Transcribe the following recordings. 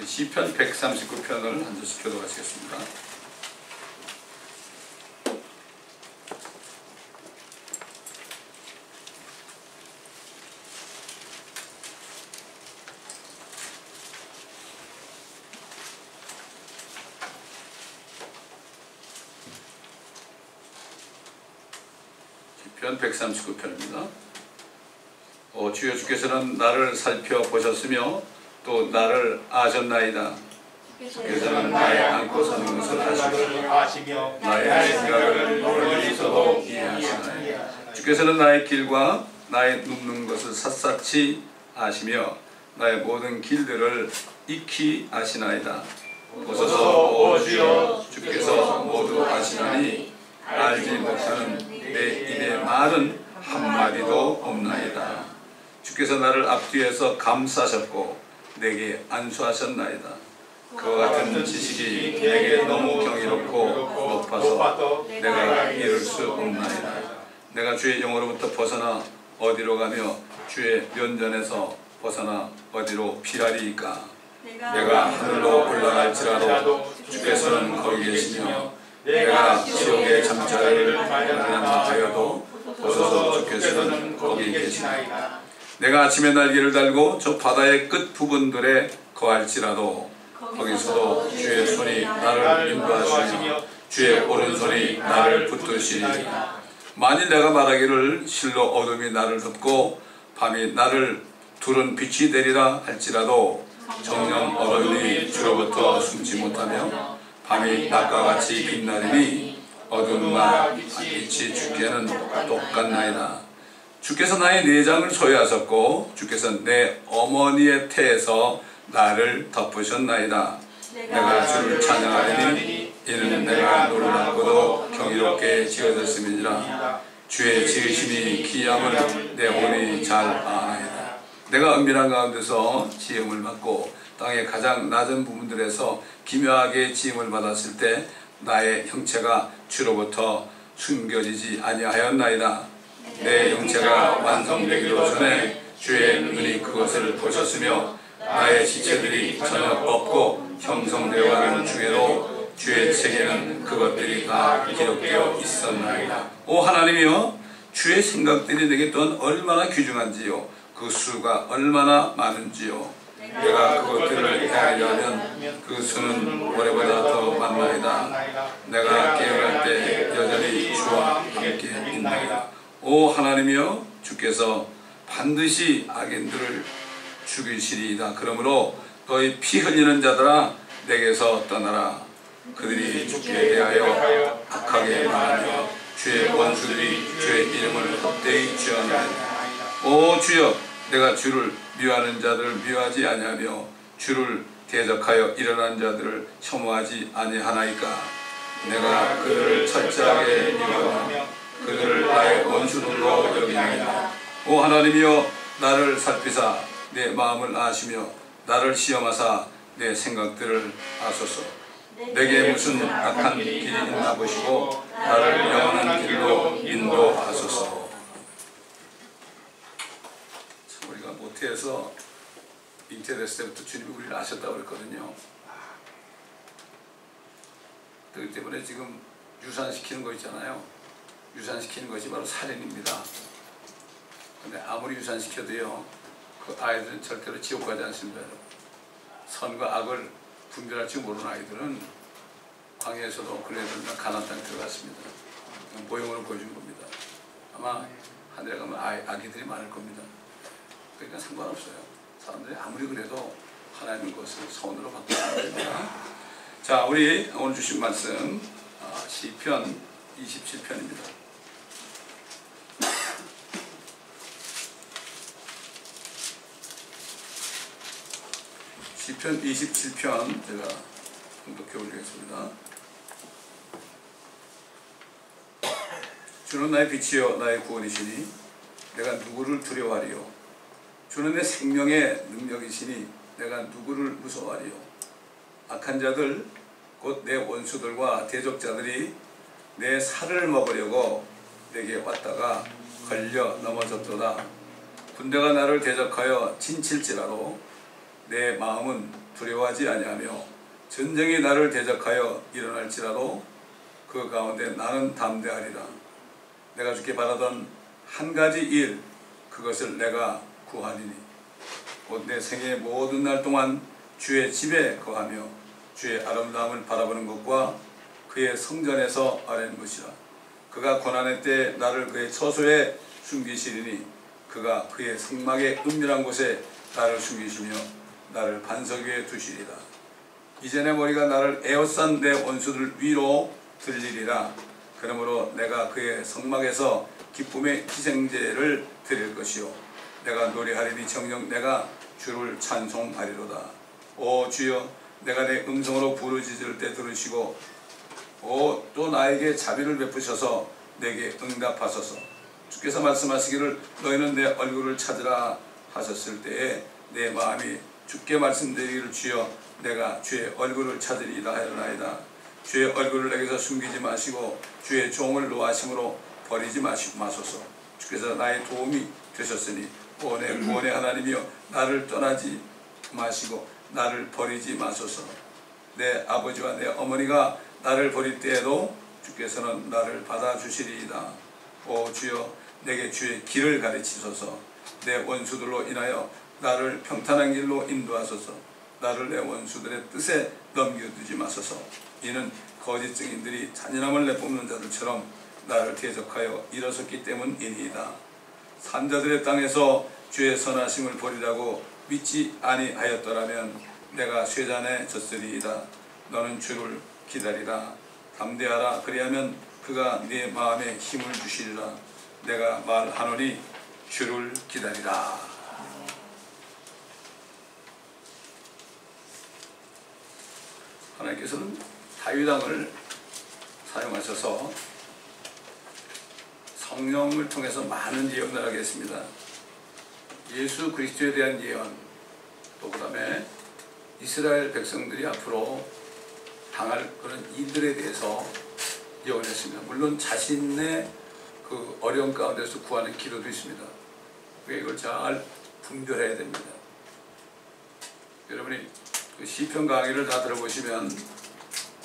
시편 139편을 한 절씩 교독하시겠습니다. 시편 139편입니다. 주여 주께서는 나를 살펴보셨으며 또 나를 아셨나이다. 주께서는 나의 안고 서는 것을 아시고 나의 생각을 멀리서도 이해하시나이다. 주께서는 나의 길과 나의 눕는 것을 샅샅이 아시며 나의 모든 길들을 익히 아시나이다. 보소서 오 주여 주께서 모두 아시나니 알지 못하는 내 입의 말은 한마디도 없나이다. 주께서 나를 앞뒤에서 감싸셨고 내게 안수하셨나이다. 그와 같은 지식이 내게 너무 경이롭고 높아서 내가 이룰 수 없나이다. 내가 주의 영으로부터 벗어나 어디로 가며 주의 면전에서 벗어나 어디로 피하리이까. 내가 하늘로 올라갈지라도 주께서는 거기 계시며 내가 지옥의 잠자리를 마련하여도 보소서 주께서는 거기 계시나이다. 내가 아침에 날개를 달고 저 바다의 끝 부분들에 거할지라도 거기서도 주의 손이 나를 인도하시며 주의 오른손이 나를 붙드시리라. 만일 내가 말하기를 실로 어둠이 나를 덮고 밤이 나를 두른 빛이 되리라 할지라도 정녕 어둠이 주로부터 숨지 못하며 밤이 낮과 같이 빛나리니 어둠과 빛이 주께는 똑같나이다. 주께서 나의 내장을 소유하셨고 주께서 내 어머니의 태에서 나를 덮으셨나이다. 내가 주를 찬양하리니 이는 내가 놀랍고도 경이롭게 지어졌음이니라. 주의 지으심이 기이함을 내 혼이 잘 아나이다. 내가 은밀한 가운데서 지음을 받고 땅의 가장 낮은 부분들에서 기묘하게 지음을 받았을 때 나의 형체가 주로부터 숨겨지지 아니하였나이다. 내 형체가 완성되기도 전에 주의 눈이 그것을 보셨으며 나의 지체들이 전혀 없고 형성되어 가는 중에도 주의 책에는 그것들이 다 기록되어 있었나이다. 오 하나님이여, 주의 생각들이 내게 또한 얼마나 귀중한지요, 그 수가 얼마나 많은지요. 내가 그것들을 헤아리려 하면 그 수는 모래보다 더 많나이다. 내가 깨어날 때 여전히 주와 함께 있나이다. 오 하나님이여, 주께서 반드시 악인들을 죽이시리이다. 그러므로 너희 피 흘리는 자들아 내게서 떠나라. 그들이 주께 대하여 악하게 말하며 주의 원수들이 주의 이름을 헛되이 취하나이다. 오 주여, 내가 주를 미워하는 자들을 미워하지 아니하며 주를 대적하여 일어난 자들을 혐오하지 아니하나이까. 내가 그들을 철저하게 미워하며 그들을 나의 원수들로 여기나이다. 오 하나님이여, 나를 살피사 내 마음을 아시며 나를 시험하사 내 생각들을 아소서. 내게 무슨 악한 길이 있나 보시고 나를 영원한 길로 인도하소서. 참, 우리가 모태에서 잉태됐을 때부터 주님이 우리를 아셨다고 그랬거든요. 그렇기 때문에 지금 유산시키는 거 있잖아요. 유산시키는 것이 바로 살인입니다. 근데 아무리 유산시켜도요, 그 아이들은 절대로 지옥 가지 않습니다. 선과 악을 분별할 줄 모르는 아이들은 광야에서도 그네들은 가나안 땅에 들어갔습니다. 모형으로 보여준 겁니다. 아마 하늘에 가면 아기들이 많을 겁니다. 그러니까 상관없어요. 사람들이 아무리 그래도 하나님의 것을 선으로 바꾸어야 됩니다. 자, 우리 오늘 주신 말씀 시편 27편입니다. 시편 27편 제가 공독해 올리겠습니다. 주는 나의 빛이요 나의 구원이시니 내가 누구를 두려워하리요. 주는 내 생명의 능력이시니 내가 누구를 무서워하리요. 악한 자들 곧 내 원수들과 대적자들이 내 살을 먹으려고 내게 왔다가 걸려 넘어졌도다. 군대가 나를 대적하여 친칠지라도 내 마음은 두려워하지 아니하며 전쟁이 나를 대적하여 일어날지라도 그 가운데 나는 담대하리라. 내가 주께 바라던 한 가지 일, 그것을 내가 구하리니 곧 내 생의 모든 날 동안 주의 집에 거하며 주의 아름다움을 바라보는 것과 그의 성전에서 아뢰는 것이라. 그가 고난의 때 나를 그의 처소에 숨기시리니 그가 그의 성막의 은밀한 곳에 나를 숨기시며 나를 반석 위에 두시리라. 이제 내 머리가 나를 에워싼 내 원수들 위로 들리리라. 그러므로 내가 그의 성막에서 기쁨의 희생제를 드릴 것이요 내가 노래하리니 정녕 내가 주를 찬송하리로다. 오 주여, 내가 내 음성으로 부르짖을 때 들으시고 또 나에게 자비를 베푸셔서 내게 응답하소서. 주께서 말씀하시기를 너희는 내 얼굴을 찾으라 하셨을 때에 내 마음이 주께 말씀드리기를 주여 내가 주의 얼굴을 찾으리이다 하였나이다. 주의 얼굴을 내게서 숨기지 마시고 주의 종을 노하심으로 버리지 마소서. 주께서 나의 도움이 되셨으니 내 구원의 하나님이여 나를 떠나지 마시고 나를 버리지 마소서. 내 아버지와 내 어머니가 나를 버릴 때에도 주께서는 나를 받아주시리이다. 오 주여, 내게 주의 길을 가르치소서. 내 원수들로 인하여 나를 평탄한 길로 인도하소서. 나를 내 원수들의 뜻에 넘겨두지 마소서. 이는 거짓 증인들이 잔인함을 내뿜는 자들처럼 나를 대적하여 일어섰기 때문이니이다. 산자들의 땅에서 주의 선하심을 보리라고 믿지 아니하였더라면 내가 쇠잔에 졌으리이다. 너는 주를 기다리라. 담대하라. 그리하면 그가 네 마음에 힘을 주시리라. 내가 말하노니 주를 기다리라. 하나님께서는 다윗왕을 사용하셔서 성령을 통해서 많은 예언을 하게 했습니다. 예수 그리스도에 대한 예언, 또 그 다음에 이스라엘 백성들이 앞으로 당할 그런 일들에 대해서 예언했습니다. 물론 자신의 그 어려움 가운데서 구하는 기도도 있습니다. 이걸 잘 분별해야 됩니다. 여러분이 그 시편 강의를 다 들어보시면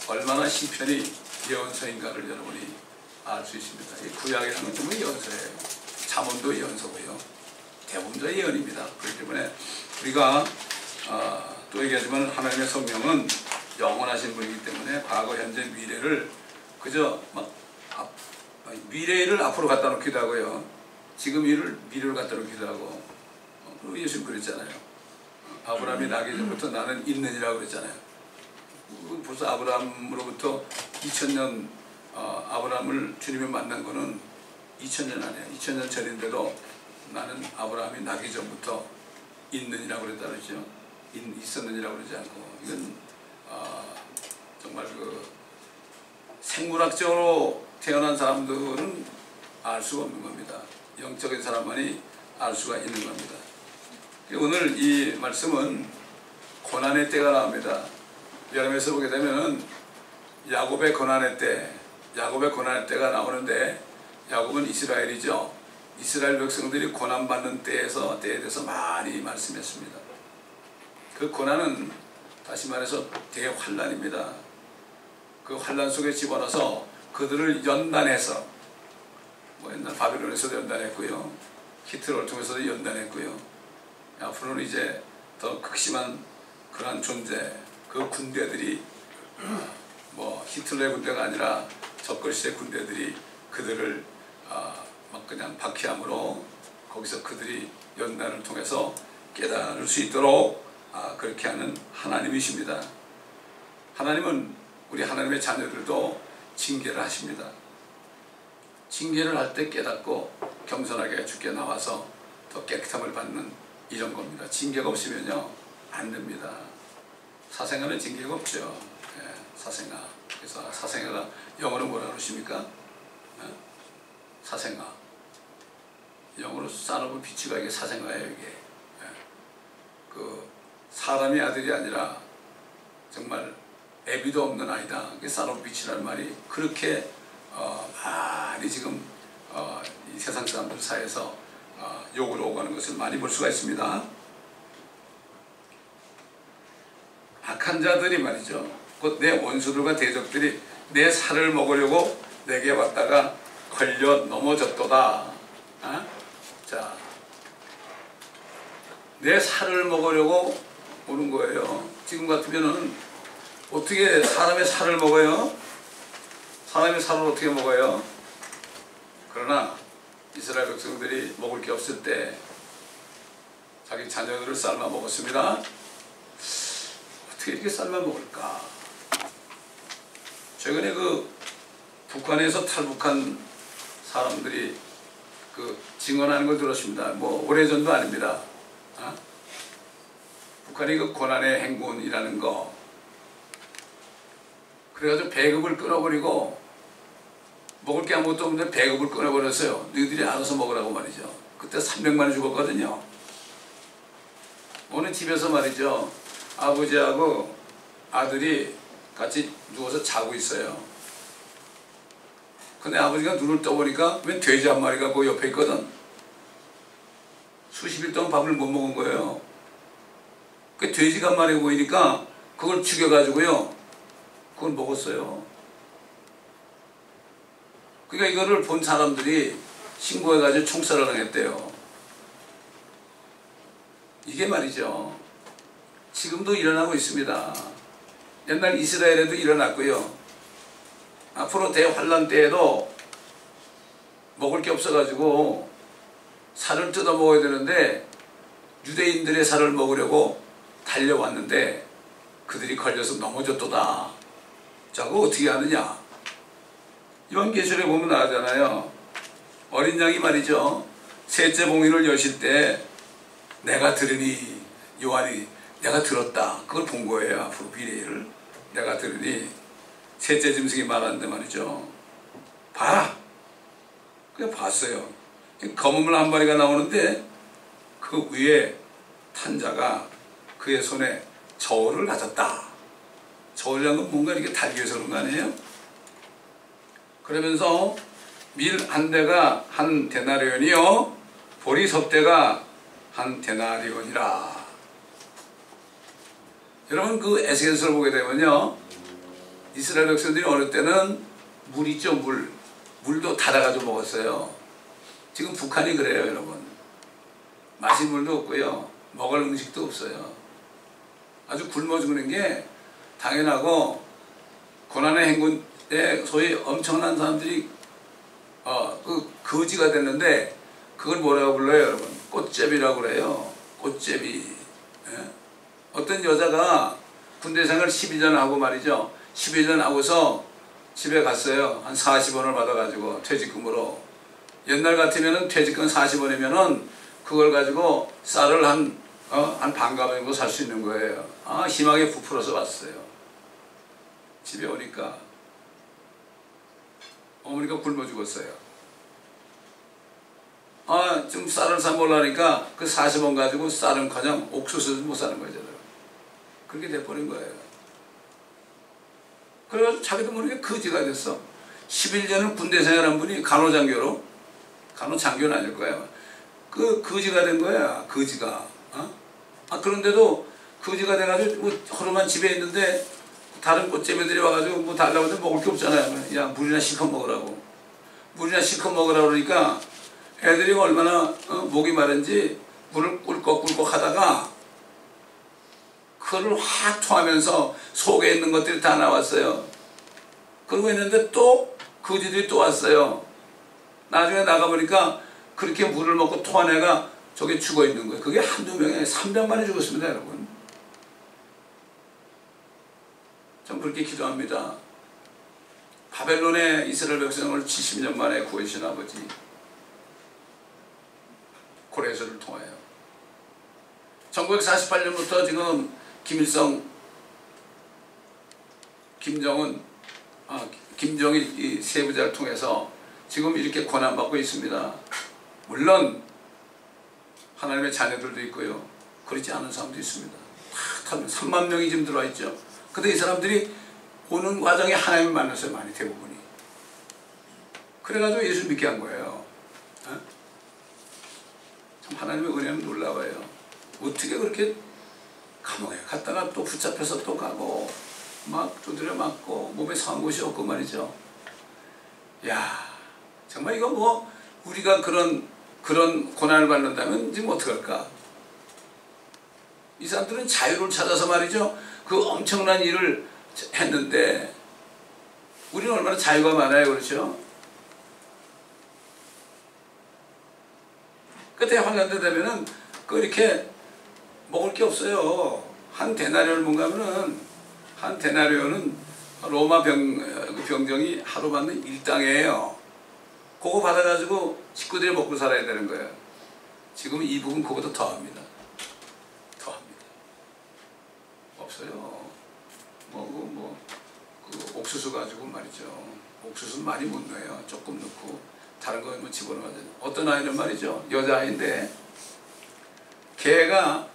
얼마나 시편이 예언서인가를 여러분이 알 수 있습니다. 이 구약이라는 건 정말 예언서예요. 잠언도 예언서고요. 대부분 다 예언입니다. 그렇기 때문에 우리가 또 얘기하지만 하나님의 성령은 영원하신 분이기 때문에 과거, 현재, 미래를 그저 막 미래를 앞으로 갖다 놓기도 하고요. 지금 일을 미래로 갖다 놓기도 하고. 그리고 예수님 그랬잖아요. 아브라함이 나기 전부터 나는 있느니라고 그랬잖아요. 벌써 아브라함으로부터 2000년 아브라함을 주님이 만난 거는 2000년 아니에요. 2000년 전인데도 나는 아브라함이 나기 전부터 있느니라고 그랬다 그랬죠. 있었느니라고 그러지 않고, 이건 정말 그 생물학적으로 태어난 사람들은 알 수가 없는 겁니다. 영적인 사람만이 알 수가 있는 겁니다. 오늘 이 말씀은 고난의 때가 나옵니다. 여름에서 보게 되면 야곱의 고난의 때가 나오는데, 야곱은 이스라엘이죠. 이스라엘 백성들이 고난받는 때에 대해서 많이 말씀했습니다. 그 고난은 다시 말해서 대환란입니다. 그 환란 속에 집어넣어서 그들을 연단해서, 옛날 바빌론에서도 연단했고요, 히틀러를 통해서도 연단했고요, 앞으로는 이제 더 극심한 그러한 존재, 그 군대들이 히틀러의 군대가 아니라 적글씨의 군대들이 그들을 막 그냥 박해함으로 거기서 그들이 연단을 통해서 깨달을 수 있도록 그렇게 하는 하나님이십니다. 하나님은 우리 하나님의 자녀들도 징계를 하십니다. 징계를 할 때 깨닫고 겸손하게 주께 나와서 더 깨끗함을 받는 이런 겁니다. 징계가 없으면요 안 됩니다. 사생아는 징계가 없죠. 사생아. 그래서 사생아가 영어로 뭐라 그러십니까? 사생아. 영어로 son of bitch가 이게 사생아예요. 이게 그 사람의 아들이 아니라 정말 애비도 없는 아이다. 그게 son of bitch라는 말이 그렇게 많이 지금 이 세상 사람들 사이에서 욕을 오가는 것을 많이 볼 수가 있습니다. 악한 자들이 말이죠. 곧 내 원수들과 대적들이 내 살을 먹으려고 내게 왔다가 걸려 넘어졌도다. 자, 내 살을 먹으려고 오는 거예요. 지금 같으면은 어떻게 사람의 살을 먹어요? 사람의 살을 어떻게 먹어요? 그러나 이스라엘 백성들이 먹을 게 없을 때 자기 자녀들을 삶아 먹었습니다. 어떻게 이렇게 삶아 먹을까? 최근에 그 북한에서 탈북한 사람들이 그 증언하는 걸 들었습니다. 뭐 오래전도 아닙니다. 북한이 그 고난의 행군이라는 거, 그래가지고 배급을 끊어버리고 먹을 게 아무것도 없는데 배급을 끊어버렸어요. 너희들이 알아서 먹으라고 말이죠. 그때 300만이 죽었거든요. 어느 집에서 말이죠, 아버지하고 아들이 같이 누워서 자고 있어요. 근데 아버지가 눈을 떠보니까 웬 돼지 한 마리가 그 옆에 있거든. 수십 일 동안 밥을 못 먹은 거예요. 그 돼지가 한 마리가 보이니까 그걸 죽여가지고요, 그걸 먹었어요. 그러니까 이거를 본 사람들이 신고해가지고 총살을 당했대요. 이게 말이죠, 지금도 일어나고 있습니다. 옛날 이스라엘에도 일어났고요. 앞으로 대환란 때에도 먹을 게 없어가지고 살을 뜯어 먹어야 되는데 유대인들의 살을 먹으려고 달려왔는데 그들이 걸려서 넘어졌도다. 자, 그거 어떻게 하느냐? 요한계시록에 보면 나오잖아요. 어린 양이 말이죠, 셋째 봉인을 여실 때 내가 들으니, 요한이 내가 들었다, 그걸 본 거예요. 앞으로 미래를 내가 들으니, 셋째 짐승이 말하는데 말이죠, 봐라. 그냥 봤어요. 검은물 한 마리가 나오는데 그 위에 탄 자가 그의 손에 저울을 가졌다. 저울이라는 건 뭔가 이렇게 달기해서 그런 거 아니에요? 그러면서 밀 한 대가 한 데나리온이요 보리 석 대가 한 데나리온이라. 여러분, 그 에스겔서를 보게 되면요, 이스라엘 백성들이 어릴 때는 물 있죠, 물도 닫아가지고 먹었어요. 지금 북한이 그래요, 여러분. 마실 물도 없고요, 먹을 음식도 없어요. 아주 굶어 죽는 게 당연하고, 고난의 행군 때 소위 엄청난 사람들이 그 거지가 됐는데 그걸 뭐라고 불러요, 여러분? 꽃제비라고 그래요. 꽃제비. 예? 어떤 여자가 군대 생활 12년 하고 말이죠, 12년 하고서 집에 갔어요. 한 40원을 받아가지고 퇴직금으로. 옛날 같으면은 퇴직금 40원이면은 그걸 가지고 쌀을 한 반가방 정도 살 수 있는 거예요. 희망에 부풀어서 왔어요. 집에 오니까 어머니가 굶어 죽었어요. 좀 쌀을 사 먹으려니까 그 40원 가지고 쌀은 그냥 옥수수도 못 사는 거잖아요. 그렇게 돼버린 거예요. 그래가지고 자기도 모르게 거지가 됐어. 11년을 군대 생활한 분이 간호장교로, 간호장교는 아닐 거예요. 그 거지가 된 거야, 거지가. 그런데도 거지가 돼가지고 뭐 하루만 집에 있는데 다른 꽃제비들이 와가지고 뭐 달라고 하는데 먹을 게 없잖아요. 야, 물이나 실컷 먹으라고. 물이나 실컷 먹으라고 그러니까 애들이 얼마나 목이 마른지 물을 꿀꺽꿀꺽 하다가 그걸 확 토하면서 속에 있는 것들이 다 나왔어요. 그러고 있는데 또 거지들이 또 왔어요. 나중에 나가보니까 그렇게 물을 먹고 토한 애가 저기 죽어 있는 거예요. 그게 한두 명에 300만이 죽었습니다, 여러분. 전 그렇게 기도합니다. 바벨론의 이스라엘 백성을 70년 만에 구해주신 아버지, 고레서를 통하여 1948년부터 지금 김일성, 김정은, 김정일 이 세 부자를 통해서 지금 이렇게 고난받고 있습니다. 물론 하나님의 자녀들도 있고요, 그렇지 않은 사람도 있습니다. 다 3만 명이 지금 들어와 있죠. 근데 이 사람들이 오는 과정에 하나님을 만났어요, 많이, 대부분이. 그래가지고 예수 믿게 한 거예요. 참 하나님의 은혜는 놀라워요. 어떻게 그렇게 감옥에 갔다가 또 붙잡혀서 또 가고 막 두드려 맞고 몸에 상한 곳이 없고 말이죠. 야, 정말 이거 뭐 우리가 그런 고난을 받는다면 지금 어떡할까? 이 사람들은 자유를 찾아서 말이죠. 그 엄청난 일을 했는데 우리는 얼마나 자유가 많아요. 그렇죠? 끝에 환란대 되면은 그 이렇게 먹을 게 없어요. 한 데나리온을 뭔가면은 한 데나리온은 로마 병정이 하루 받는 일당이에요. 그거 받아가지고 식구들이 먹고 살아야 되는 거예요. 지금 이 부분 그거보다 더합니다. 더합니다. 없어요. 그 옥수수 가지고 말이죠. 옥수수는 많이 못 넣어요. 조금 넣고 다른 거 뭐 집어넣어야 돼요. 어떤 아이는 말이죠. 여자아이인데 걔가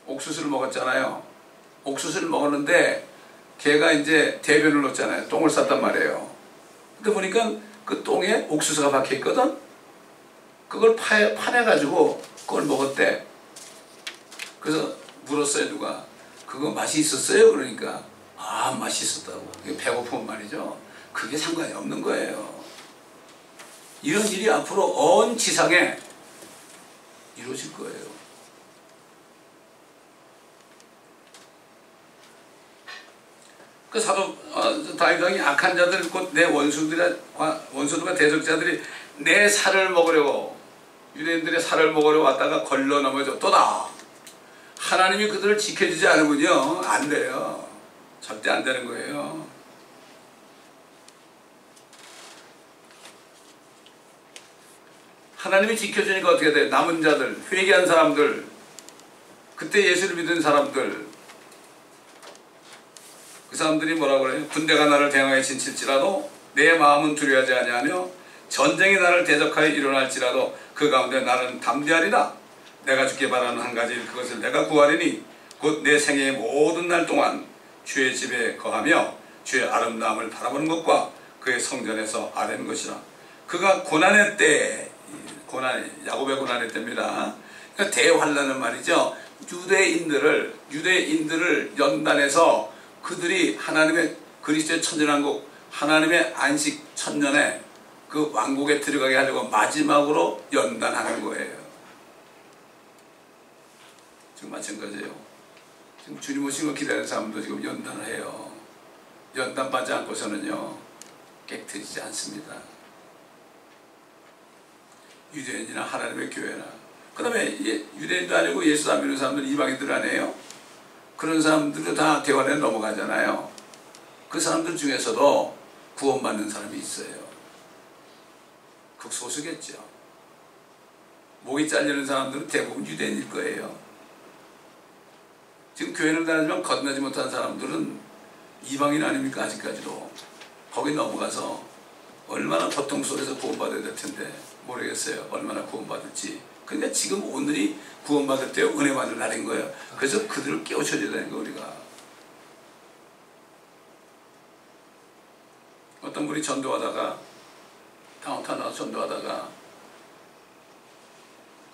옥수수를 먹었잖아요. 옥수수를 먹었는데 걔가 이제 대변을 넣었잖아요. 똥을 쌌단 말이에요. 근데 보니까 그 똥에 옥수수가 박혀있거든. 그걸 파내가지고 그걸 먹었대. 그래서 물었어요. 누가 그거 맛이 있었어요? 그러니까 아, 맛이 있었다고. 배고프면 말이죠. 그게 상관이 없는 거예요. 이런 일이 앞으로 온 지상에 이루어질 거예요. 그 사도 다윗왕이 악한 자들 곧 내 원수들과 대적자들이 내 살을 먹으려고 유대인들의 살을 먹으려 왔다가 걸러 넘어졌도다. 하나님이 그들을 지켜주지 않으면요 안 돼요. 절대 안 되는 거예요. 하나님이 지켜주니까 어떻게 돼요? 남은 자들, 회개한 사람들, 그때 예수를 믿은 사람들, 그 사람들이 뭐라고 그래요? 군대가 나를 대항하여 진칠지라도 내 마음은 두려워하지 아니하며 전쟁이 나를 대적하여 일어날지라도 그 가운데 나는 담대하리라. 내가 주께 바라는 한 가지 그것을 내가 구하리니 곧 내 생애의 모든 날 동안 주의 집에 거하며 주의 아름다움을 바라보는 것과 그의 성전에서 아뢰는 것이라. 그가 고난의 때, 야곱의 고난의 때입니다. 그러니까 대환란은 말이죠. 유대인들을 연단해서 그들이 하나님의 그리스도의 천년왕국, 하나님의 안식 천년에 그 왕국에 들어가게 하려고 마지막으로 연단하는 거예요. 지금 마찬가지예요. 지금 주님 오신 거 기다리는 사람도 지금 연단을 해요. 연단 받지 않고서는요 깨트리지 않습니다. 유대인이나 하나님의 교회나, 그 다음에 유대인도 아니고 예수 안 믿는 사람들 이방인들 아니에요? 그런 사람들도 다 대환에 넘어가잖아요. 그 사람들 중에서도 구원받는 사람이 있어요. 극소수겠죠. 목이 잘리는 사람들은 대부분 유대인일 거예요. 지금 교회를 다니지만 건너지 못한 사람들은 이방인 아닙니까? 아직까지도. 거기 넘어가서 얼마나 고통 속에서 구원받아야 될 텐데 모르겠어요. 얼마나 구원받을지. 그러니까 지금 오늘이 구원받을 때 은혜 받을 날인 거예요. 그래서 그들을 깨우쳐줘야 되는 거예요. 우리가. 어떤 분이 전도하다가 다운타운 나와서 전도하다가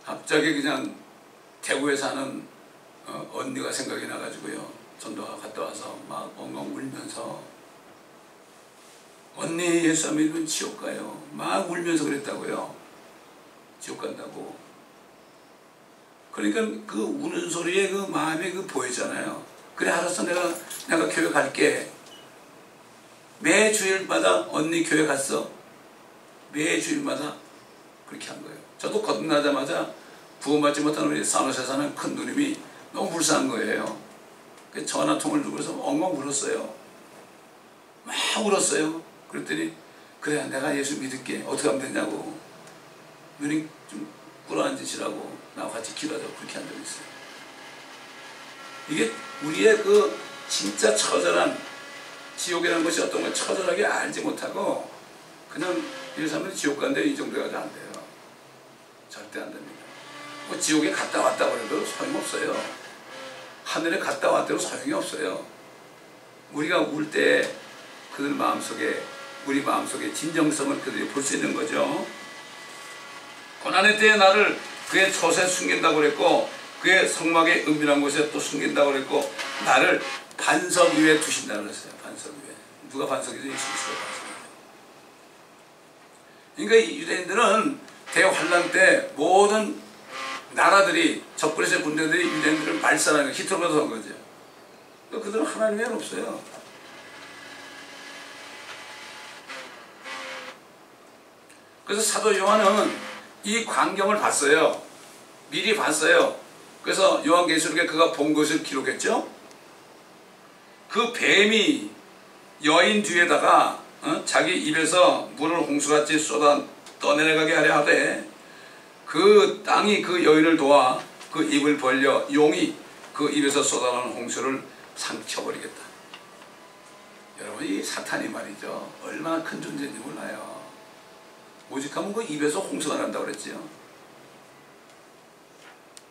갑자기 그냥 대구에 사는 언니가 생각이 나가지고요. 전도가 갔다 와서 막 엉엉 울면서 언니 예수 안 믿으면 지옥 가요. 막 울면서 그랬다고요. 지옥 간다고. 그러니까 그 우는 소리에 그 마음에 그 보이잖아요. 그래 알았어 내가 교회 갈게. 매 주일마다 언니 교회 갔어. 매 주일마다 그렇게 한 거예요. 저도 거듭나자마자 구원받지 못한 우리 산호세 사는 큰 누님이 너무 불쌍한 거예요. 전화통을 들고서 엉엉 울었어요. 막 울었어요. 그랬더니 그래 내가 예수 믿을게. 어떻게 하면 되냐고. 누님 좀 꿇어앉으시라고 나와 같이 기도하자고 그렇게 한 적이 있어요. 이게 우리의 그 진짜 처절한 지옥이라는 것이 어떤 걸 처절하게 알지 못하고 그냥 이 사람은 지옥 간데 이 정도가 안 돼요. 절대 안 됩니다. 뭐 지옥에 갔다 왔다 그래도 소용없어요. 하늘에 갔다 왔다고 소용이 없어요. 우리가 울 때 그들 마음속에 우리 마음속에 진정성을 그들이 볼 수 있는 거죠. 고난의 때에 나를 그의 젖에 숨긴다고 그랬고 그의 성막의 은밀한 곳에 또 숨긴다고 그랬고 나를 반석 위에 두신다고 그랬어요. 반석 위에. 누가 반석이죠? 예수 그리스도가 반석이죠. 그러니까 이 유대인들은 대환란 때 모든 나라들이 적그리스도의 군대들이 유대인들을 말살하는 거예요. 히틀러가 한 거죠. 그들은 하나님이 없어요. 그래서 사도 요한은 이 광경을 봤어요. 미리 봤어요. 그래서 요한계시록에 그가 본 것을 기록했죠. 그 뱀이 여인 뒤에다가 자기 입에서 물을 홍수같이 쏟아 떠내려가게 하려 하되 그 땅이 그 여인을 도와 그 입을 벌려 용이 그 입에서 쏟아나오는 홍수를 삼켜버리겠다. 여러분 이 사탄이 말이죠. 얼마나 큰 존재인지 몰라요. 오직하면 그 입에서 홍수가 난다고 그랬지요.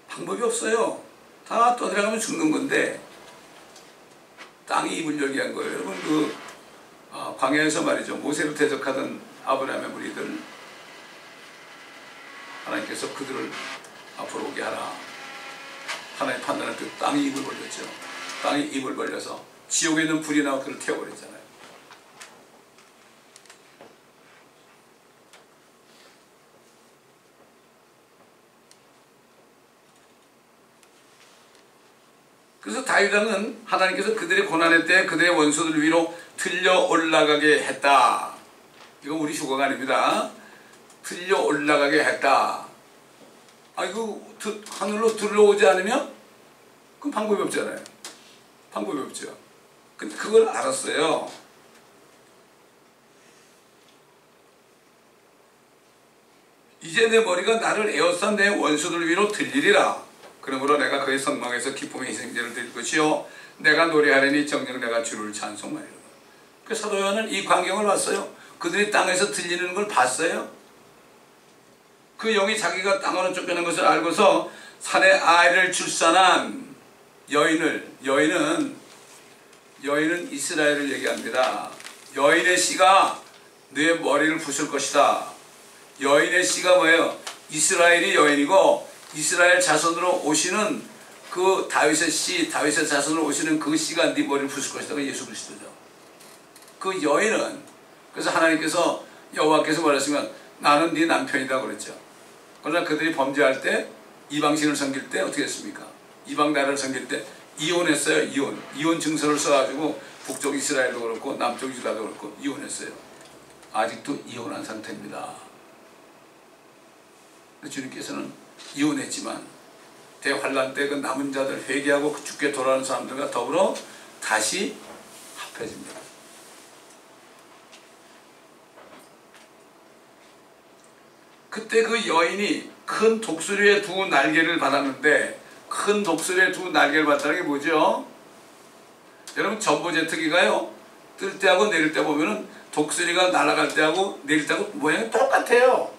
방법이 없어요. 다 떠내려가면 죽는 건데 땅이 입을 열게 한 거예요. 여러분 그 광야에서 말이죠. 모세를 대적하던 아브라함의 무리들 하나님께서 그들을 앞으로 오게 하라. 하나님 판단할 때 땅이 입을 벌렸죠. 땅이 입을 벌려서 지옥에 있는 불이 나와 그를 태워버렸잖아요. 그래서 다윗 왕은 하나님께서 그들의 고난의 때 그들의 원수들 위로 들려 올라가게 했다. 이거 우리 휴거가 아닙니다. 들려 올라가게 했다. 아이고 하늘로 들러오지 않으면 그럼 방법이 없잖아요. 방법이 없죠. 근데 그걸 알았어요. 이제 내 머리가 나를 에워싼 내 원수들 위로 들리리라. 그러므로 내가 그의 성막에서 기쁨의 희생제를 드릴 것이요 내가 노래하려니 정녕 내가 주를 찬송하리라. 그 사도 요한은 이 광경을 봤어요. 그들이 땅에서 들리는 걸 봤어요. 그 영이 자기가 땅으로 쫓겨난 것을 알고서 산에 아이를 출산한 여인은 이스라엘을 얘기합니다. 여인의 씨가 내 머리를 부술 것이다. 여인의 씨가 뭐예요? 이스라엘이 여인이고 이스라엘 자손으로 오시는 그 다윗의 씨, 다윗의 자손으로 오시는 그 씨가 네 머리를 부술 것이다. 그 예수 그리스도죠. 그 여인은 그래서 하나님께서 여호와께서 말하시면 나는 네 남편이다 그랬죠. 그러나 그들이 범죄할 때 이방신을 섬길 때 어떻게 했습니까? 이방 나라를 섬길 때 이혼했어요. 이혼 증서를 써가지고 북쪽 이스라엘도 그렇고 남쪽 유다도 그렇고 이혼했어요. 아직도 이혼한 상태입니다. 주님께서는 이혼했지만 대환란 때 그 남은 자들 회개하고 죽게 돌아오는 사람들과 더불어 다시 합해집니다. 그때 그 여인이 큰 독수리의 두 날개를 받았는데 큰 독수리의 두 날개를 받았다는 게 뭐죠? 여러분 전보제트기가요 뜰 때하고 내릴 때 보면은 독수리가 날아갈 때하고 내릴 때하고 모양이 똑같아요.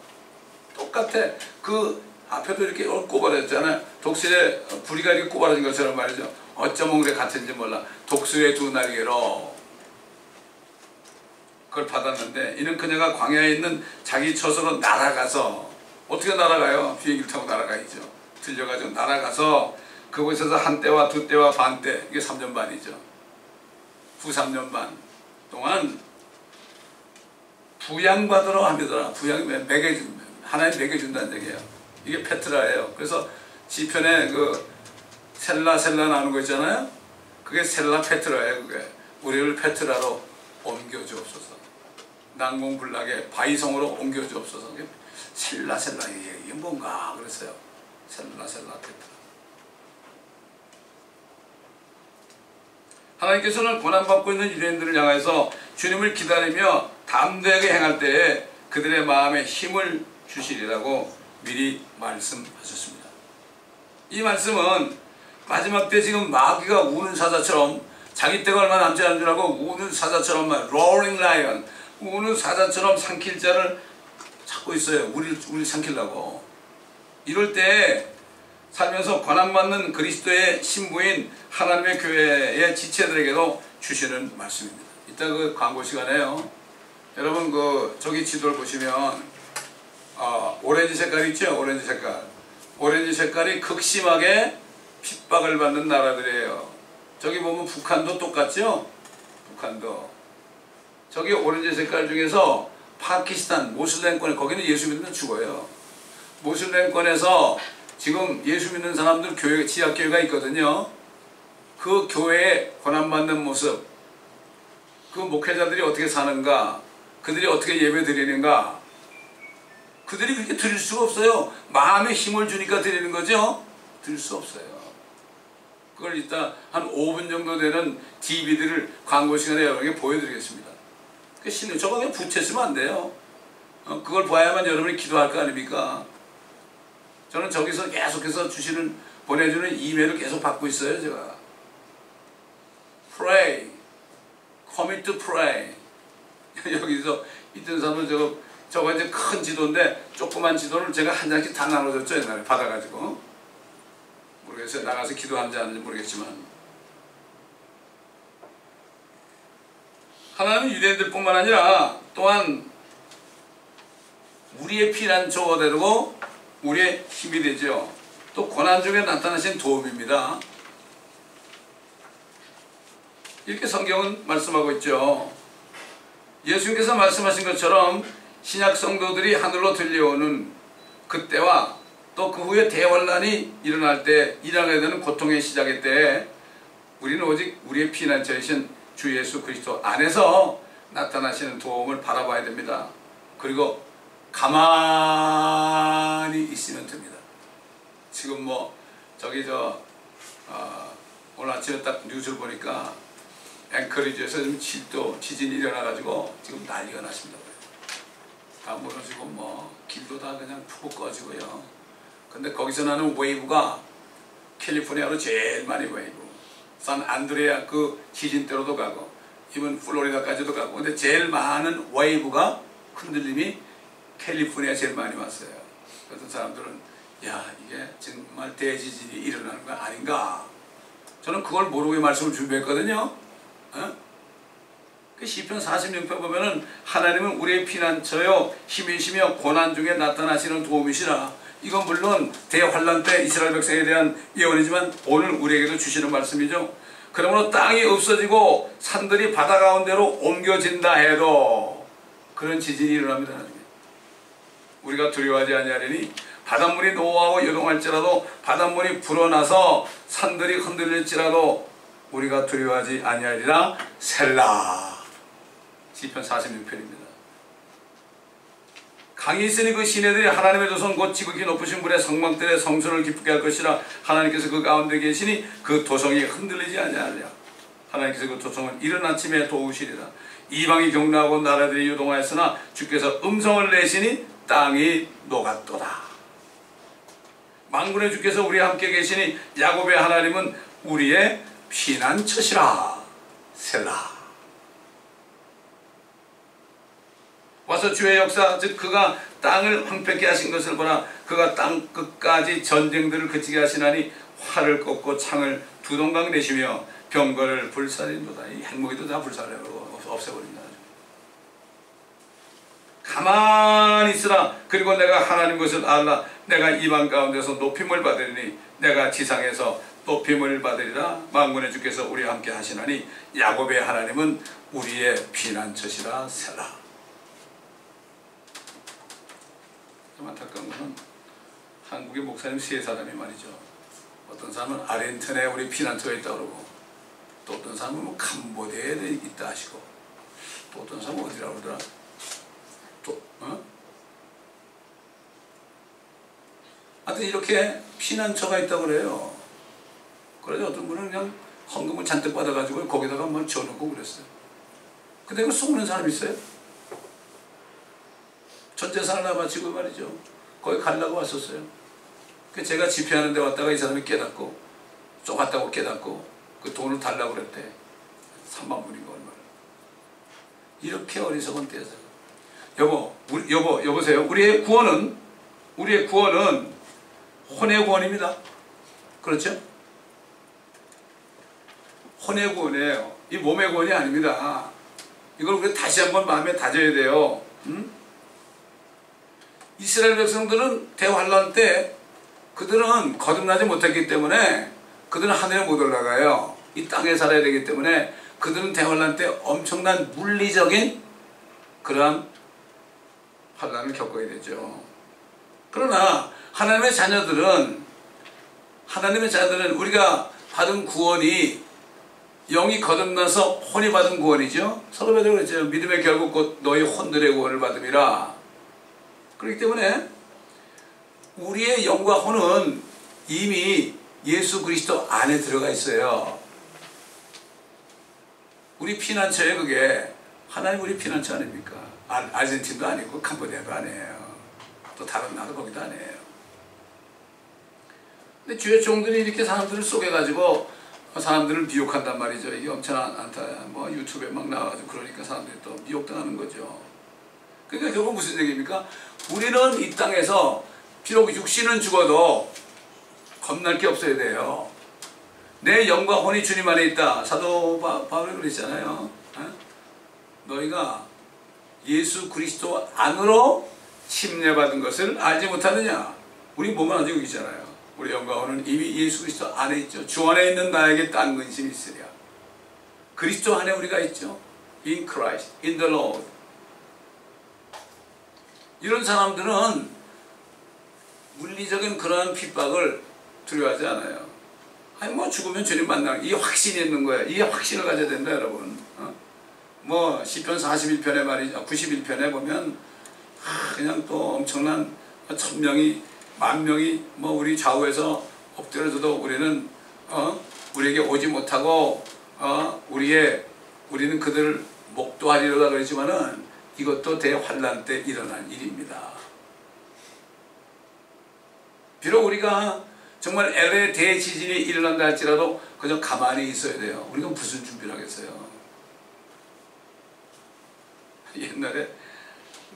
똑같아. 그 앞에도 이렇게 꼬바라졌잖아요. 독수리의 부리가 이렇게 꼬바라진 것처럼 말이죠. 어쩌면 그래 같은지 몰라. 독수리의 두 날개로 그걸 받았는데 이는 그녀가 광야에 있는 자기 처소로 날아가서 어떻게 날아가요? 비행기를 타고 날아가야죠. 들려가지고 날아가서 그곳에서 한 때와 두 때와 반 때 이게 3년 반이죠. 후 3년 반 동안 부양받으러 합니다. 하나님 먹여준다는 얘기예요. 이게 페트라예요. 그래서 시편에 그 셀라 나오는 거 있잖아요. 그게 셀라 페트라예요. 그게 우리를 페트라로 옮겨주옵소서. 난공불락의 바위성으로 옮겨주옵소서. 셀라 이게 뭔가 그랬어요. 셀라 페트라. 하나님께서는 고난받고 있는 유대인들을 향해서 주님을 기다리며 담대하게 행할 때에 그들의 마음에 힘을 주시리라고 미리 말씀하셨습니다. 이 말씀은 마지막 때 지금 마귀가 우는 사자처럼 자기 때가 얼마 남지 않은 줄 알고 우는 사자처럼 roaring lion 우는 사자처럼 삼킬 자를 찾고 있어요. 우리를 삼키려고. 이럴 때 살면서 고난받는 그리스도의 신부인 하나님의 교회의 지체들에게도 주시는 말씀입니다. 이따 그 광고 시간에요. 여러분 그 저기 지도를 보시면 오렌지 색깔 있죠? 오렌지 색깔이 극심하게 핍박을 받는 나라들이에요. 저기 보면 북한도 똑같죠? 북한도. 저기 오렌지 색깔 중에서 파키스탄 모슬렘권에, 거기는 예수 믿으면 죽어요. 모슬렘권에서 지금 예수 믿는 사람들 교회, 지하교회가 있거든요. 그 교회에 고난받는 모습, 그 목회자들이 어떻게 사는가, 그들이 어떻게 예배 드리는가, 그들이 그렇게 드릴 수가 없어요. 마음에 힘을 주니까 드리는 거죠. 드릴 수 없어요. 그걸 이따 한 5분 정도 되는 DVD를 광고 시간에 여러분에게 보여드리겠습니다. 저거 그냥 붙였으면 안 돼요. 그걸 봐야만 여러분이 기도할 거 아닙니까? 저는 저기서 계속해서 보내주는 이메일을 계속 받고 있어요, 제가. Pray. Commit to pray. 여기서 있던 사람은 저거 이제 큰 지도인데, 조그만 지도를 제가 한 장씩 다 나눠줬죠, 옛날에 받아가지고. 모르겠어요. 나가서 기도하는지 안 하는지 모르겠지만. 하나님은 유대인들 뿐만 아니라 또한 우리의 피난처가 되고 우리의 힘이 되죠. 또 고난 중에 나타나신 도움입니다. 이렇게 성경은 말씀하고 있죠. 예수님께서 말씀하신 것처럼 신약 성도들이 하늘로 들려오는 그때와 또 그 후에 대환란이 일어나게 되는 고통의 시작일 때 우리는 오직 우리의 피난처이신 주 예수 그리스도 안에서 나타나시는 도움을 바라봐야 됩니다. 그리고 가만히 있으면 됩니다. 지금 오늘 아침에 딱 뉴스를 보니까 앵커리지에서 지금 7도 지진이 일어나가지고 지금 난리가 났습니다. 다 무너지고 길도 다 그냥 푹 꺼지고요. 근데 거기서 나는 웨이브가 캘리포니아로 제일 많이 웨이브, 산 안드레아 그 지진대로도 가고 이번 플로리다까지도 가고, 근데 제일 많은 웨이브가 흔들림이 캘리포니아 제일 많이 왔어요. 그래서 사람들은 야, 이게 정말 대지진이 일어나는 거 아닌가. 저는 그걸 모르고 말씀을 준비했거든요. 그 시편 46편 보면은 하나님은 우리의 피난처요 힘이시며 고난 중에 나타나시는 도움이시라. 이건 물론 대환란 때 이스라엘 백성에 대한 예언이지만 오늘 우리에게도 주시는 말씀이죠. 그러므로 땅이 없어지고 산들이 바다 가운데로 옮겨진다 해도 그런 지진이 일어납니다. 나중에 우리가 두려워하지 아니하리니 바닷물이 노하고 요동할지라도 바닷물이 불어나서 산들이 흔들릴지라도 우리가 두려워하지 아니하리라. 셀라. 시편 46편입니다. 강이 있으니 그 시내들이 하나님의 조선 곧 지극히 높으신 분의 성막들의 성소를 기쁘게 할 것이라. 하나님께서 그 가운데 계시니 그 도성이 흔들리지 아니하리라. 하나님께서 그 도성을 이른 아침에 도우시리라. 이방이 격노하고 나라들이 요동하였으나 주께서 음성을 내시니 땅이 녹았도다. 만군의 주께서 우리와 함께 계시니 야곱의 하나님은 우리의 피난처시라. 셀라. 와서 주의 역사, 즉 그가 땅을 황폐케 하신 것을 보라. 그가 땅 끝까지 전쟁들을 그치게 하시나니 활을 꺾고 창을 두 동강 내시며 병거를 불살인도다. 이 핵무기도 다 불살려버리고 없애버립니다. 가만히 있으라. 그리고 내가 하나님 것을 알라. 내가 이방 가운데서 높임을 받으리니 내가 지상에서 높임을 받으리라. 만군의 주께서 우리와 함께 하시나니 야곱의 하나님은 우리의 피난처시라. 셀라. 좀 안타까운 것은 한국의 목사님 세 사람이 말이죠. 어떤 사람은 아르헨티나에 우리 피난처가 있다고 그러고, 또 어떤 사람은 캄보디아에 있다 하시고, 또 어떤 사람은 어디라고 그러더라. 하여튼 이렇게 피난처가 있다고 그래요. 그래서 어떤 분은 그냥 헌금을 잔뜩 받아가지고 거기다가 뭐 지어놓고 그랬어요. 근데 그걸 쏘는 사람이 있어요. 전 재산을 다 바치고 말이죠. 거기 가려고 왔었어요. 제가 집회하는 데 왔다가 이 사람이 깨닫고, 쏘갔다고 깨닫고 그 돈을 달라고 그랬대. 3만 불인가 얼마를. 이렇게 어리석은 때에서 여보세요. 우리의 구원은 혼의 구원입니다. 그렇죠? 혼의 구원이에요. 이 몸의 구원이 아닙니다. 이걸 우리 다시 한번 마음에 다져야 돼요. 이스라엘 백성들은 대환란 때 그들은 거듭나지 못했기 때문에 그들은 하늘에 못 올라가요. 이 땅에 살아야 되기 때문에 그들은 대환란 때 엄청난 물리적인 그러한 환란을 겪어야 되죠. 그러나 하나님의 자녀들은 우리가 받은 구원이 영이 거듭나서 혼이 받은 구원이죠. 서로 베드로가 그랬죠. 믿음의 결국 곧 너희 혼들의 구원을 받음이라. 그렇기 때문에 우리의 영과 혼은 이미 예수 그리스도 안에 들어가 있어요. 우리 피난처에 그게 하나님 우리 피난처 아닙니까? 아르헨틴도 아니고 캄보디아도 아니에요. 또 다른 나라 거기도 아니에요. 근데 주의 종들이 이렇게 사람들을 속여가지고 사람들을 미혹한단 말이죠. 이게 엄청난 뭐 유튜브에 막 나와가지고 그러니까 사람들이 또 미혹당하는 거죠. 그러니까 결국 무슨 얘기입니까? 우리는 이 땅에서 비록 육신은 죽어도 겁날 게 없어야 돼요. 내 영과 혼이 주님 안에 있다. 사도 바울이 그랬잖아요. 너희가 예수 그리스도 안으로 침례받은 것을 알지 못하느냐. 우리 몸은 아직 여기 있잖아요. 우리 영과 혼은 이미 예수 그리스도 안에 있죠. 주 안에 있는 나에게 딴 근심이 있으랴. 그리스도 안에 우리가 있죠. In Christ, in the Lord. 이런 사람들은 물리적인 그러한 핍박을 두려워하지 않아요. 아니 뭐 죽으면 주님 만나는 이 확신이 있는 거예요. 이 확신을 가져야 된다 여러분. 뭐 시편 41편에 말이죠. 91편에 보면 그냥 또 엄청난 1000명이 10,000명이 뭐 우리 좌우에서 엎드려져도 우리는 우리에게 오지 못하고 우리는 그들을 목도하리로다 그랬지만은 이것도 대환란 때 일어난 일입니다. 비록 우리가 정말 LA 대지진이 일어난다 할지라도 그저 가만히 있어야 돼요. 우리가 무슨 준비를 하겠어요? 옛날에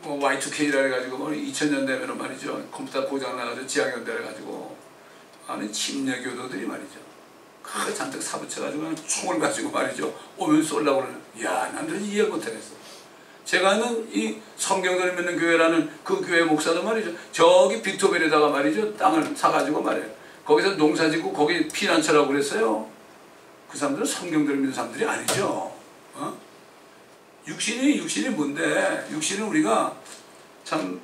뭐 Y2K라 해가지고 뭐 2000년 되면 말이죠. 컴퓨터 고장 나가지고 지하연대를 가지고 아는 침례교도들이 말이죠. 그 잔뜩 사붙여가지고 총을 가지고 말이죠. 오면 쏠라고 그러는. 야, 남들은 이해 못하겠어. 제가 아는 이 성경을 믿는 교회라는 그 교회 목사도 말이죠. 저기 빅토벨에다가 말이죠. 땅을 사가지고 말이에요. 거기서 농사 짓고 거기 피난처라고 그랬어요. 그 사람들은 성경을 믿는 사람들이 아니죠. 육신이 뭔데? 육신은 우리가 참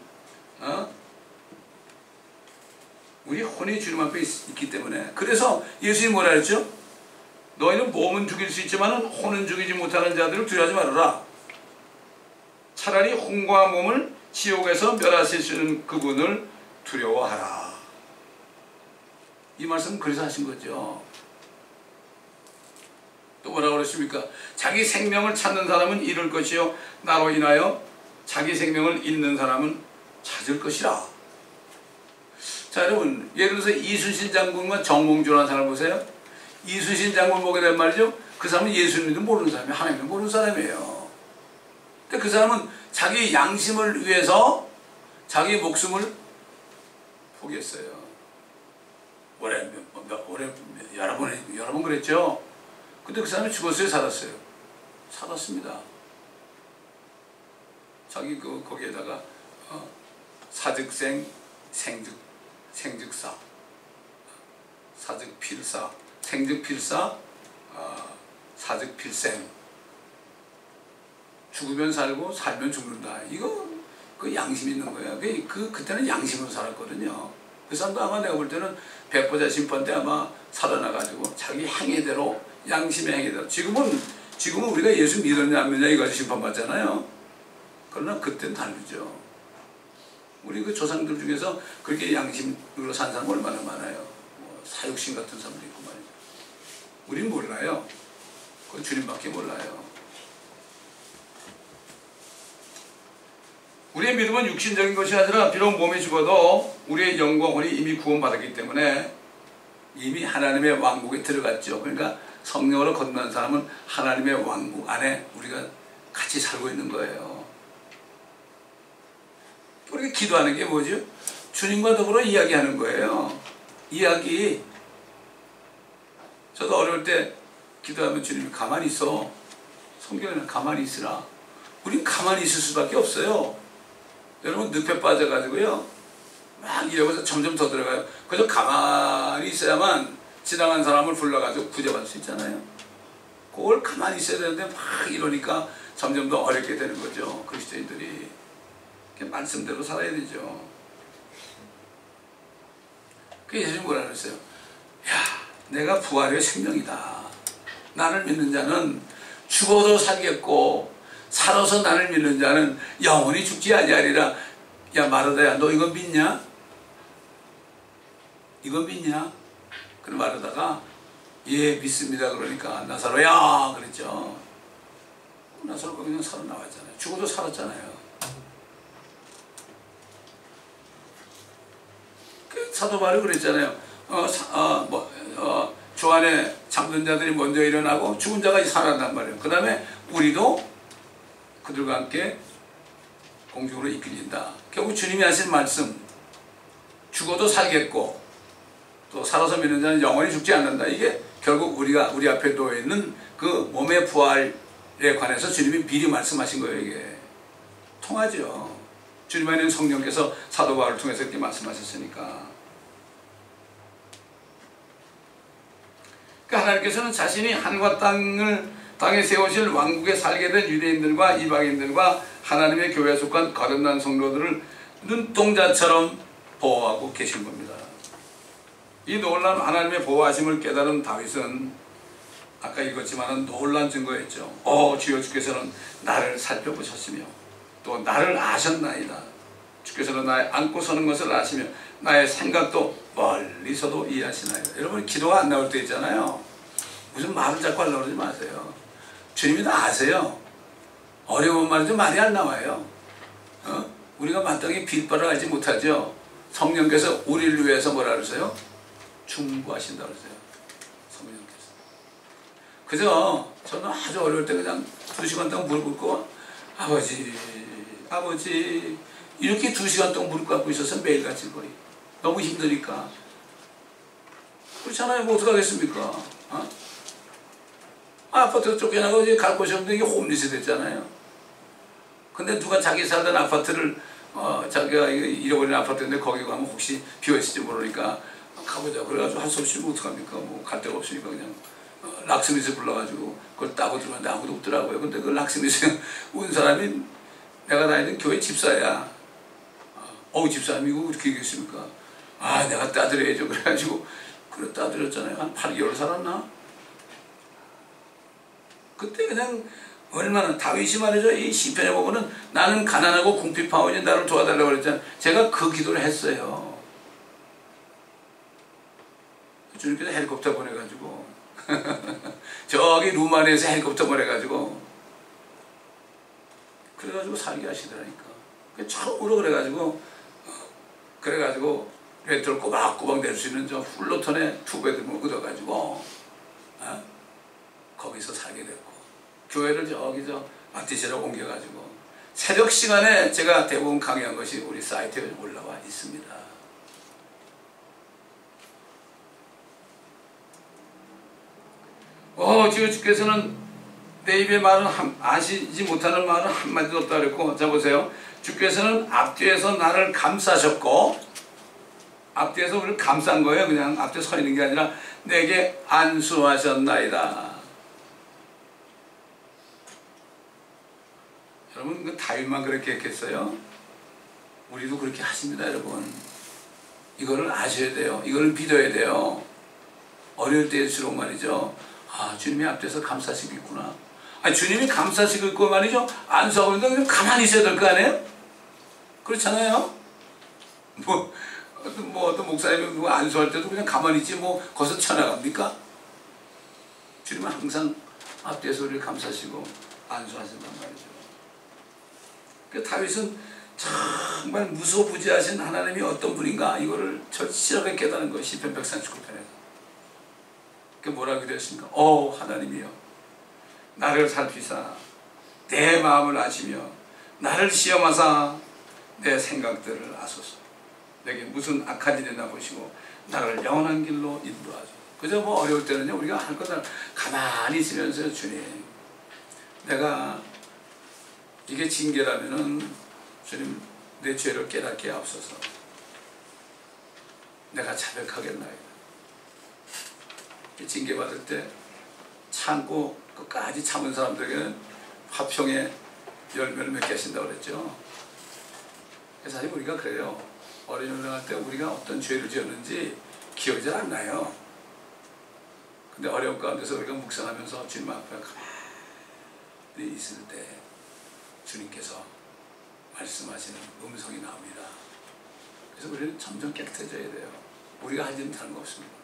우리 혼이 주님 앞에 있기 때문에. 그래서 예수님이 뭐라 했죠? 너희는 몸은 죽일 수 있지만 혼은 죽이지 못하는 자들을 두려워하지 말아라. 차라리 혼과 몸을 지옥에서 멸하시는 그분을 두려워하라. 이 말씀 그래서 하신 거죠. 또 뭐라고 그랬습니까? 자기 생명을 찾는 사람은 잃을 것이요 나로 인하여 자기 생명을 잃는 사람은 찾을 것이라. 자 여러분, 예를 들어서 이순신 장군과 정몽주라는 사람을 보세요. 이순신 장군 보게 된 말이죠. 그 사람은 예수님도 모르는 사람이에요. 하나님도 모르는 사람이에요. 근데 그 사람은 자기 양심을 위해서 자기 목숨을 포기했어요. 여러 번 그랬죠. 근데 그 사람이 죽었어요, 살았어요? 살았습니다. 자기 거기에다가 사즉생, 생즉사, 사즉필사, 생즉필사, 사즉필생. 죽으면 살고 살면 죽는다. 이거 그 양심 있는 거예요. 그때는 양심으로 살았거든요. 그 사람도 아마 내가 볼 때는 백보자 심판 때 아마 살아나가지고 자기 행위대로 양심의 행위대로. 지금은 우리가 예수 믿었냐 안 믿었냐 이것이 심판받잖아요. 그러나 그때는 다르죠. 우리 그 조상들 중에서 그렇게 양심으로 산 사람 얼마나 많아요. 뭐 사육신 같은 사람도 있고 말이죠. 우린 몰라요. 그건 주님밖에 몰라요. 우리의 믿음은 육신적인 것이 아니라 비록 몸이 죽어도 우리의 영과 혼이 이미 구원받았기 때문에 이미 하나님의 왕국에 들어갔죠. 그러니까 성령으로 거듭난 사람은 하나님의 왕국 안에 우리가 같이 살고 있는 거예요. 우리가 기도하는 게 뭐죠? 주님과 더불어 이야기하는 거예요. 이야기. 저도 어려울 때 기도하면 주님이 가만히 있어. 성경에는 가만히 있으라. 우린 가만히 있을 수밖에 없어요. 여러분 늪에 빠져가지고요 막 이러면서 점점 더 들어가요. 그래서 가만히 있어야만 지나간 사람을 불러가지고 구제받을 수 있잖아요. 그걸 가만히 있어야 되는데 막 이러니까 점점 더 어렵게 되는 거죠. 그리스도인들이. 말씀대로 살아야 되죠. 그래서 예수님 뭐라 그랬어요? 야, 내가 부활의 생명이다. 나를 믿는 자는 죽어도 살겠고 살아서 나를 믿는 자는 영원히 죽지 아니하리라. 야 마르다야, 너 이거 믿냐? 이거 믿냐? 그래 마르다가 예 믿습니다. 그러니까 나사로야 그랬죠. 나사로가 그냥 살아나왔잖아요. 죽어도 살았잖아요. 사도 바울이 그랬잖아요. 주 안에 잠든 자들이 먼저 일어나고 죽은 자가 살아난단 말이에요. 그 다음에 우리도 그들과 함께 공중으로 이끌린다. 결국 주님이 하신 말씀, 죽어도 살겠고 또 살아서 믿는 자는 영원히 죽지 않는다. 이게 결국 우리 앞에 놓여 있는 그 몸의 부활에 관해서 주님이 미리 말씀하신 거예요. 이게 통하죠. 주님 안에 있는 성령께서 사도 바울을 통해서 이렇게 말씀하셨으니까. 그러니까 하나님께서는 자신이 하늘과 땅에 세우실 왕국에 살게 된 유대인들과 이방인들과 하나님의 교회에 속한 거듭난 성도들을 눈동자처럼 보호하고 계신 겁니다. 이 놀라운 하나님의 보호하심을 깨달은 다윗은 아까 읽었지만 놀란 증거였죠. 주여 주께서는 나를 살펴보셨으며 또 나를 아셨나이다. 주께서는 나의 앉고 서는 것을 아시며 나의 생각도 멀리서도 이해하시나이다. 여러분 기도가 안 나올 때 있잖아요. 무슨 말을 자꾸 하려고 그러지 마세요. 주님이 다 아세요. 어려운 말도 말이 안 나와요. 우리가 마땅히 빌바를 알지 못하죠. 성령께서 우리를 위해서 뭐라 그러세요? 충고하신다 그러세요. 성령께서. 그저 저는 아주 어려울 때 그냥 2시간 동안 무릎 꿇고 아버지 이렇게 2시간 동안 무릎 꿇고 있어서 매일같이 거의 너무 힘드니까. 그렇잖아요. 뭐 어떡하겠습니까? 아파트 쫓겨나고 갈 곳이 없는데 이게 홈리스 됐잖아요. 근데 누가 자기 살던 아파트를 자기가 잃어버린 아파트인데 거기 가면 혹시 비어있을지 모르니까 가보자. 그래가지고 할 수 없이 뭐 어떡합니까? 뭐 갈 데가 없으니까 그냥 락스미스 불러가지고 그걸 따고 들어갔는데 아무도 없더라고요. 근데 그 락스미스 온 사람이 내가 다니는 교회 집사야. 집사님 이거 어떻게 얘기했습니까? 내가 따드려야죠. 그래가지고 그래 따드렸잖아요. 한 8개월 살았나? 그때 그냥 얼마나 다윗이 말이죠. 이 시편에 보면은 나는 가난하고 궁핍하오니 나를 도와달라고 그랬잖아요. 제가 그 기도를 했어요. 주님께서 헬리콥터 보내가지고 저기 루마니아에서 헬리콥터 보내가지고 그래가지고 살게 하시더라니까. 처음으로 그래가지고 렌트를 꼬박꼬박 낼 수 있는 저 훌로턴의 투베드룸을 얻어가지고 거기서 살게 됐고 교회를 저기 마티시로 옮겨가지고 새벽 시간에 제가 대부분 강의한 것이 우리 사이트에 올라와 있습니다. 주여 주께서는 내 입의 말은 아시지 못하는 말은 한마디도 없다 그랬고, 자 보세요. 주께서는 앞뒤에서 나를 감싸셨고, 앞뒤에서 우리를 감싼 거예요. 그냥 앞뒤에 서 있는 게 아니라 내게 안수하셨나이다. 여러분 그 다윗만 그렇게 했겠어요? 우리도 그렇게 하십니다. 여러분 이거를 아셔야 돼요. 이거를 믿어야 돼요. 어려울 때일수록 말이죠. 주님이 앞에서 감싸시겠구나. 주님이 감싸시고 있고 말이죠. 안수하고 있는데 그냥 가만히 있어야 될 거 아니에요? 그렇잖아요. 어떤 목사님이 누가 안수할 때도 그냥 가만히 있지 뭐 거기서 쳐나갑니까? 주님은 항상 앞에서 우리를 감싸시고 안수하신단 말이죠. 그 다윗은 정말 무소부지하신 하나님이 어떤 분인가 이거를 절실하게 깨닫는 것이 시편 139편에서. 그 뭐라고 기도했습니까? 하나님이여 나를 살피사 내 마음을 아시며 나를 시험하사 내 생각들을 아소서. 내게 무슨 악한 일이 나 보시고 나를 영원한 길로 인도하소서. 그저 뭐 어려울 때는요 우리가 할 것 가만히 있으면서 주님 내가 이게 징계라면은 주님 내 죄를 깨닫게 하옵소서. 내가 자백하겠나이다. 징계받을 때 참고 끝까지 참은 사람들에게는 화평의 열매를 맺게 하신다고 그랬죠. 그래서 사실 우리가 그래요. 어린이를 할 때 우리가 어떤 죄를 지었는지 기억이 잘 안 나요. 근데 어려운 가운데서 우리가 묵상하면서 주님 앞에 가만히 있을 때 주님께서 말씀하시는 음성이 나옵니다. 그래서 우리는 점점 깨끗해져야 돼요. 우리가 할 일은 다른 거 없습니다.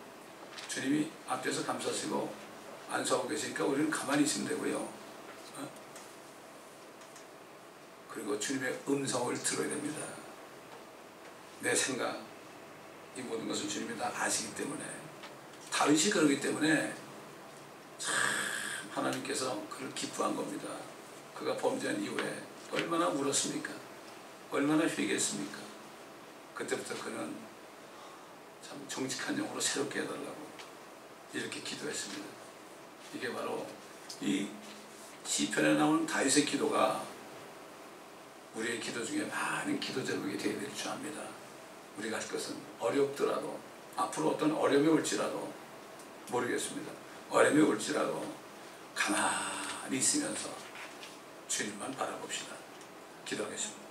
주님이 앞에서 감싸시고 안수하고 계시니까 우리는 가만히 있으면 되고요. 그리고 주님의 음성을 들어야 됩니다. 내 생각, 이 모든 것을 주님이 다 아시기 때문에, 다윗이 그러기 때문에 참 하나님께서 그를 기뻐한 겁니다. 그가 범죄한 이후에 얼마나 울었습니까? 얼마나 회개했습니까? 그때부터 그는 참 정직한 영으로 새롭게 해달라고 이렇게 기도했습니다. 이게 바로 이 시편에 나오는 다윗의 기도가 우리의 기도 중에 많은 기도 제목이 되어야 될 줄 압니다. 우리가 할 것은 어렵더라도, 앞으로 어떤 어려움이 올지라도 모르겠습니다. 어려움이 올지라도 가만히 있으면서 주님만 바라봅시다. 기도하겠습니다.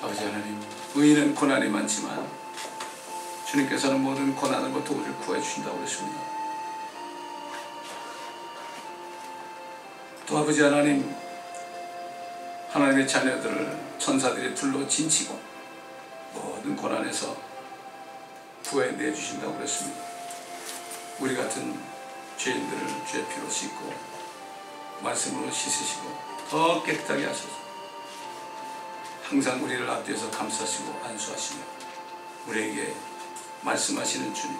아버지 하나님, 의인은 고난이 많지만 주님께서는 모든 고난으로부터 우리를 구해 주신다고 그랬습니다. 또 아버지 하나님, 하나님의 자녀들을 천사들이 둘로 진치고 모든 고난에서 구해내 주신다고 그랬습니다. 우리 같은 죄인들을 죄의 피로 씻고 말씀으로 씻으시고 더 깨끗하게 하소서. 항상 우리를 앞뒤에서 감싸시고 안수하시며 우리에게 말씀하시는 주님,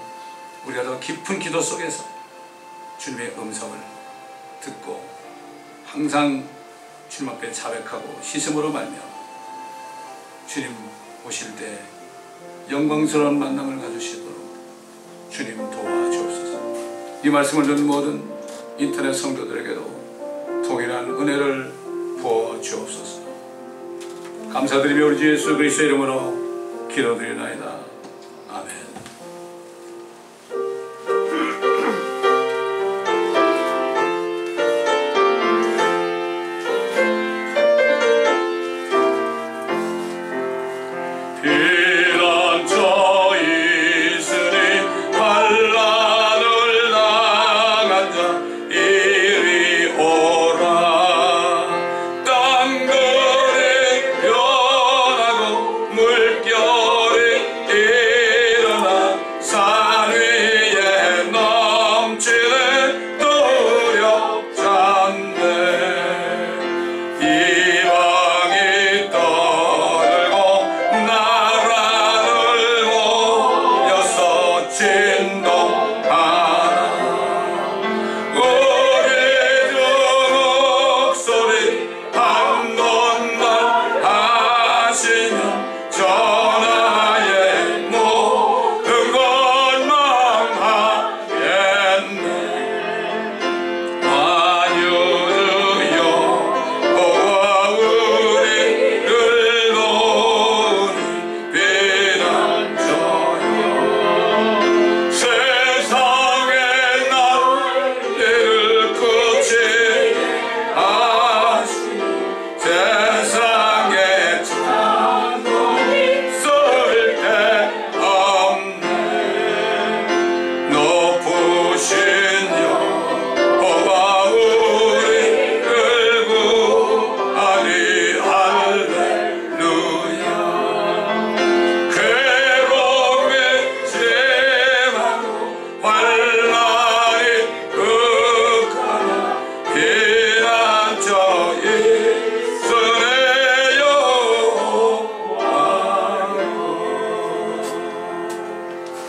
우리가 더 깊은 기도 속에서 주님의 음성을 듣고 항상 주님 앞에 자백하고 시슴으로 말미암아 주님 오실 때 영광스러운 만남을 가지시도록 주님 도와주옵소서. 이 말씀을 듣는 모든 인터넷 성도들에게도 동일한 은혜를 부어주옵소서. 감사드리며 우리 주 예수 그리스도의 이름으로 기도드리나이다. 아멘.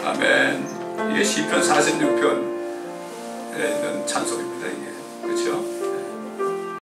아멘. 이게 시편 46편에 있는 찬송입니다. 이게 그렇죠?